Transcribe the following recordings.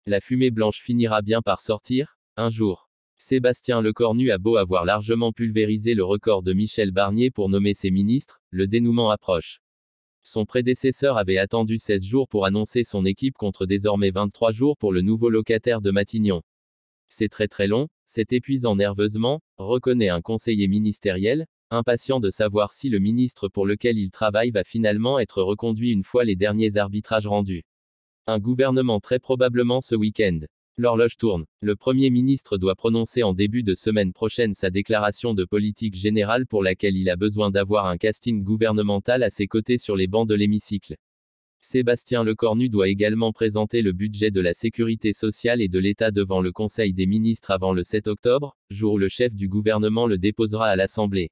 La fumée blanche finira bien par sortir, un jour. Sébastien Lecornu a beau avoir largement pulvérisé le record de Michel Barnier pour nommer ses ministres, le dénouement approche. Son prédécesseur avait attendu 16 jours pour annoncer son équipe contre désormais 23 jours pour le nouveau locataire de Matignon. C'est très long, c'est épuisant nerveusement, reconnaît un conseiller ministériel, impatient de savoir si le ministre pour lequel il travaille va finalement être reconduit une fois les derniers arbitrages rendus. Un gouvernement très probablement ce week-end. L'horloge tourne. Le Premier ministre doit prononcer en début de semaine prochaine sa déclaration de politique générale pour laquelle il a besoin d'avoir un casting gouvernemental à ses côtés sur les bancs de l'hémicycle. Sébastien Lecornu doit également présenter le budget de la sécurité sociale et de l'État devant le Conseil des ministres avant le 7 octobre, jour où le chef du gouvernement le déposera à l'Assemblée.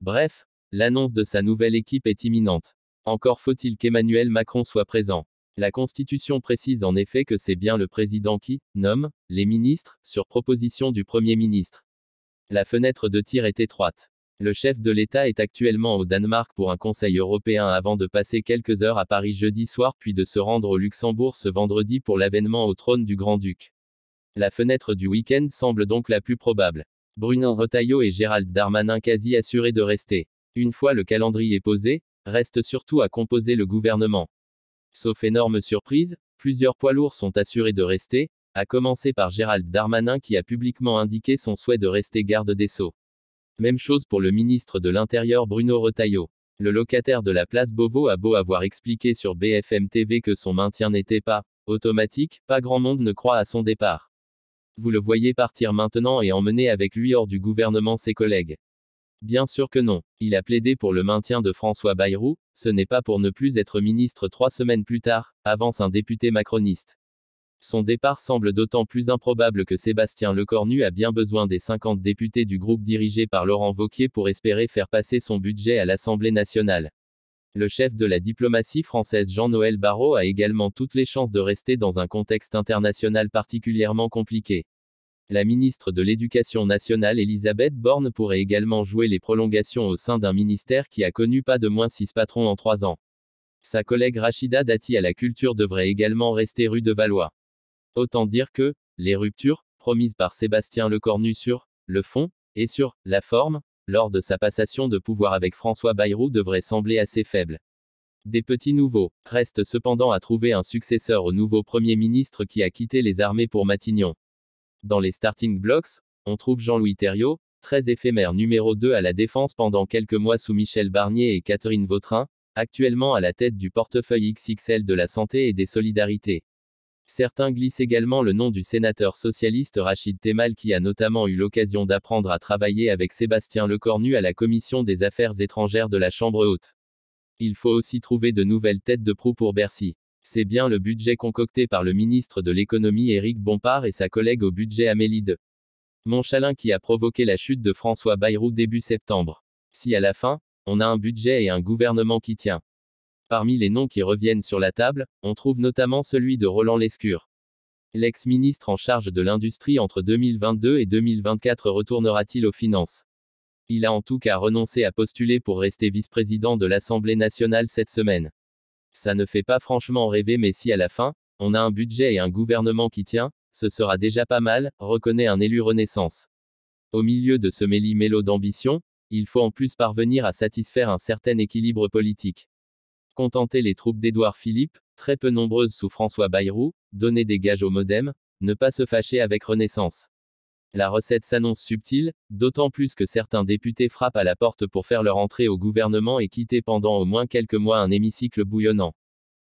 Bref, l'annonce de sa nouvelle équipe est imminente. Encore faut-il qu'Emmanuel Macron soit présent. La Constitution précise en effet que c'est bien le président qui nomme les ministres, sur proposition du Premier ministre. La fenêtre de tir est étroite. Le chef de l'État est actuellement au Danemark pour un Conseil européen avant de passer quelques heures à Paris jeudi soir puis de se rendre au Luxembourg ce vendredi pour l'avènement au trône du Grand-Duc. La fenêtre du week-end semble donc la plus probable. Bruno Retailleau et Gérald Darmanin quasi assurés de rester. Une fois le calendrier posé, reste surtout à composer le gouvernement. Sauf énorme surprise, plusieurs poids lourds sont assurés de rester, à commencer par Gérald Darmanin qui a publiquement indiqué son souhait de rester garde des Sceaux. Même chose pour le ministre de l'Intérieur Bruno Retailleau. Le locataire de la place Beauvau a beau avoir expliqué sur BFM TV que son maintien n'était pas automatique, pas grand monde ne croit à son départ. Vous le voyez partir maintenant et emmener avec lui hors du gouvernement ses collègues. Bien sûr que non. Il a plaidé pour le maintien de François Bayrou, ce n'est pas pour ne plus être ministre 3 semaines plus tard, avance un député macroniste. Son départ semble d'autant plus improbable que Sébastien Lecornu a bien besoin des 50 députés du groupe dirigé par Laurent Wauquiez pour espérer faire passer son budget à l'Assemblée nationale. Le chef de la diplomatie française Jean-Noël Barrot a également toutes les chances de rester dans un contexte international particulièrement compliqué. La ministre de l'Éducation nationale Elisabeth Borne pourrait également jouer les prolongations au sein d'un ministère qui a connu pas de moins 6 patrons en 3 ans. Sa collègue Rachida Dati à la culture devrait également rester rue de Valois. Autant dire que, les ruptures, promises par Sébastien Lecornu sur le fond, et sur la forme, lors de sa passation de pouvoir avec François Bayrou devraient sembler assez faibles. Des petits nouveaux. Reste cependant à trouver un successeur au nouveau Premier ministre qui a quitté les armées pour Matignon. Dans les starting blocks, on trouve Jean-Louis Thériault, très éphémère numéro 2 à la Défense pendant quelques mois sous Michel Barnier et Catherine Vautrin, actuellement à la tête du portefeuille XXL de la Santé et des Solidarités. Certains glissent également le nom du sénateur socialiste Rachid Temal qui a notamment eu l'occasion d'apprendre à travailler avec Sébastien Lecornu à la Commission des Affaires étrangères de la Chambre haute. Il faut aussi trouver de nouvelles têtes de proue pour Bercy. C'est bien le budget concocté par le ministre de l'économie Éric Bompard et sa collègue au budget Amélie de Montchalin qui a provoqué la chute de François Bayrou début septembre. Si à la fin, on a un budget et un gouvernement qui tient. Parmi les noms qui reviennent sur la table, on trouve notamment celui de Roland Lescure. L'ex-ministre en charge de l'industrie entre 2022 et 2024 retournera-t-il aux finances? Il a en tout cas renoncé à postuler pour rester vice-président de l'Assemblée nationale cette semaine. Ça ne fait pas franchement rêver mais si à la fin, on a un budget et un gouvernement qui tient, ce sera déjà pas mal, reconnaît un élu Renaissance. Au milieu de ce méli-mélo d'ambition, il faut en plus parvenir à satisfaire un certain équilibre politique. Contenter les troupes d'Édouard Philippe, très peu nombreuses sous François Bayrou, donner des gages au MoDem, ne pas se fâcher avec Renaissance. La recette s'annonce subtile, d'autant plus que certains députés frappent à la porte pour faire leur entrée au gouvernement et quitter pendant au moins quelques mois un hémicycle bouillonnant.